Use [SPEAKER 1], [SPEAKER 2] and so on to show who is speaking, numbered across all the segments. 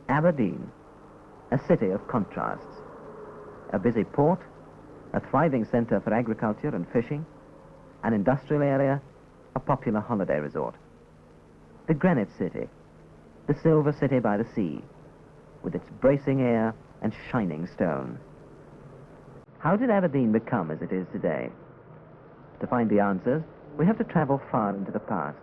[SPEAKER 1] Aberdeen, a city of contrasts. A busy port, a thriving centre for agriculture and fishing, an industrial area, a popular holiday resort. The granite city, the silver city by the sea, with its bracing air and shining stone. How did Aberdeen become as it is today? To find the answers, we have to travel far into the past.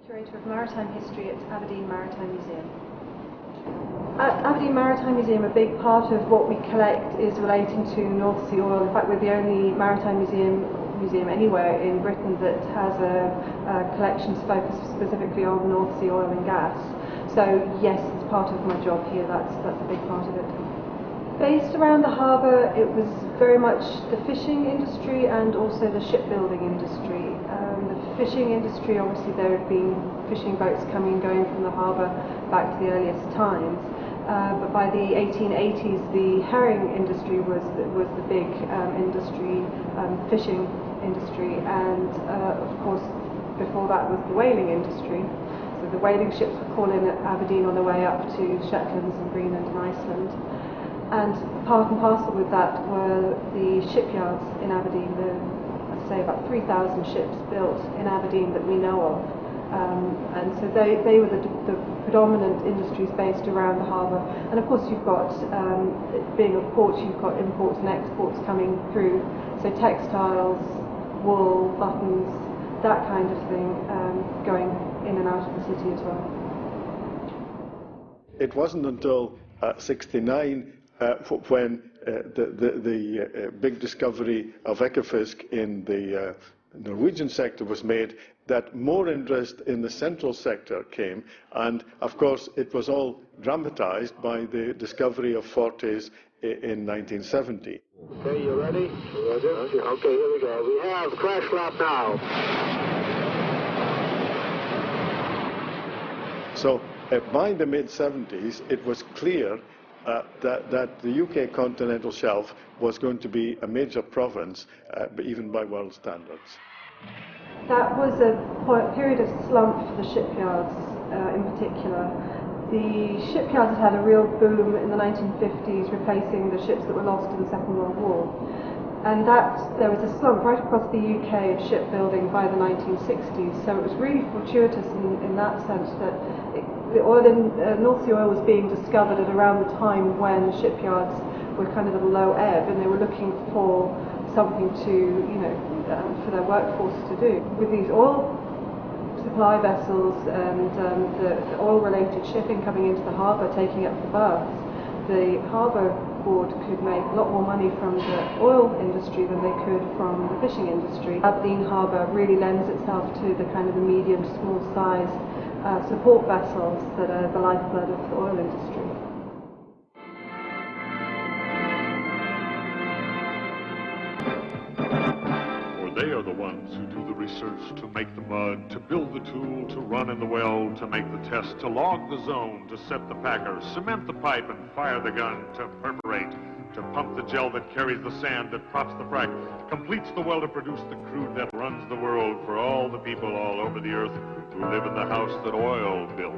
[SPEAKER 2] Curator of Maritime History at Aberdeen Maritime Museum. At Aberdeen Maritime Museum, a big part of what we collect is relating to North Sea oil. In fact, we're the only maritime museum anywhere in Britain that has a collection focused specifically on North Sea oil and gas. So yes, it's part of my job here. That's a big part of it. Based around the harbour, it was very much the fishing industry and also the shipbuilding industry. The fishing industry, obviously there have been fishing boats coming and going from the harbour back to the earliest times. But by the 1880s, the herring industry was the big industry, fishing industry, and of course before that was the whaling industry. So the whaling ships would call in at Aberdeen on their way up to Shetlands and Greenland and Iceland. And part and parcel with that were the shipyards in Aberdeen. I'd say about 3,000 ships built in Aberdeen that we know of. And so they were the predominant industries based around the harbour. And of course you've got, being a port, you've got imports and exports coming through. So textiles, wool, buttons, that kind of thing, going in and out of the city as well.
[SPEAKER 3] It wasn't until 69 when the big discovery of Ekofisk in the Norwegian sector was made, that more interest in the central sector came, and of course it was all dramatized by the discovery of Fortes in 1970.
[SPEAKER 4] Okay, you ready? Ready. Okay, here we go. We have crash lap now.
[SPEAKER 3] So by the mid-70s, it was clear that the UK continental shelf was going to be a major province, even by world standards.
[SPEAKER 2] That was a period of slump for the shipyards in particular. The shipyards had a real boom in the 1950s, replacing the ships that were lost in the Second World War. And there was a slump right across the UK of shipbuilding by the 1960s. So it was really fortuitous in that sense that the oil in North Sea oil was being discovered at around the time when the shipyards were kind of at a low ebb, and they were looking for something to, for their workforce to do. With these oil supply vessels and the oil-related shipping coming into the harbour, taking up the berths, the harbour board could make a lot more money from the oil industry than they could from the fishing industry. Aberdeen Harbour really lends itself to the kind of the medium to small size support vessels that are the lifeblood of the oil industry.
[SPEAKER 5] They are the ones who do the research, to make the mud, to build the tool, to run in the well, to make the test, to log the zone, to set the packer, cement the pipe and fire the gun, to perforate, to pump the gel that carries the sand that props the frac, completes the well to produce the crude that runs the world for all the people all over the earth who live in the house that oil built.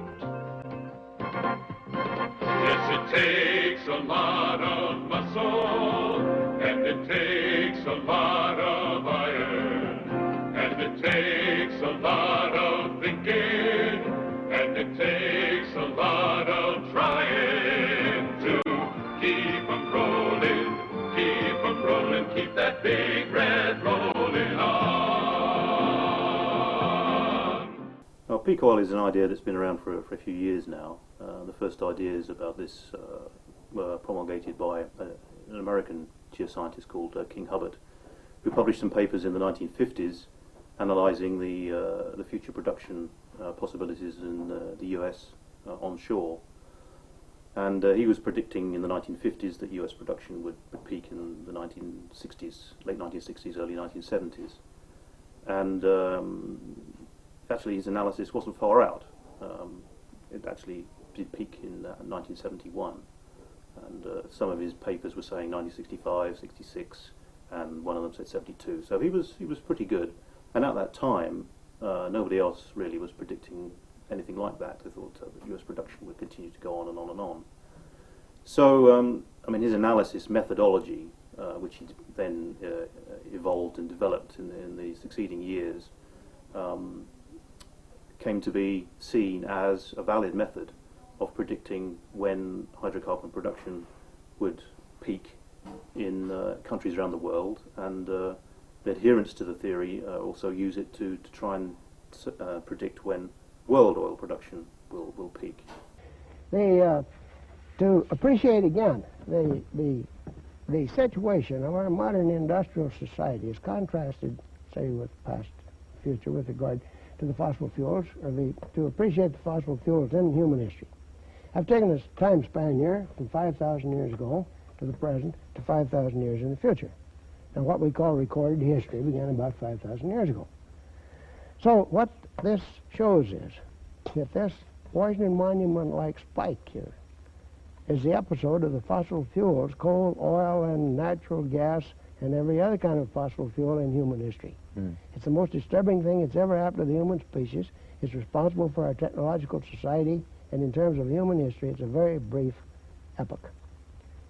[SPEAKER 5] Yes, it takes a lot of muscle, and it takes a lot of iron, and it takes a lot of thinking, and it takes a lot of trying to keep 'em rolling, keep that big red rolling on.
[SPEAKER 6] Now, peak oil is an idea that's been around for a few years now. The first ideas about this were promulgated by an American geoscientist called King Hubbert, who published some papers in the 1950s analysing the future production possibilities in the US onshore. And he was predicting in the 1950s that US production would peak in the 1960s, late 1960s, early 1970s. And actually his analysis wasn't far out. It actually did peak in 1971. And some of his papers were saying 1965, 66, and one of them said 72. So he was pretty good. And at that time, nobody else really was predicting anything like that. They thought that US production would continue to go on and on and on. So, I mean, his analysis methodology, which he then evolved and developed in the succeeding years, came to be seen as a valid method of predicting when hydrocarbon production would peak in countries around the world, and the adherents to the theory also use it to try and predict when world oil production will peak.
[SPEAKER 7] To appreciate again the situation of our modern industrial society is contrasted, say, with past future with regard to the fossil fuels, or to appreciate the fossil fuels in human history. I've taken this time span here from 5,000 years ago to the present to 5,000 years in the future. Now, what we call recorded history began about 5,000 years ago. So what this shows is that this Washington Monument-like spike here is the episode of the fossil fuels, coal, oil, and natural gas, and every other kind of fossil fuel in human history. It's the most disturbing thing that's ever happened to the human species. It's responsible for our technological society, and in terms of human history, it's a very brief epoch.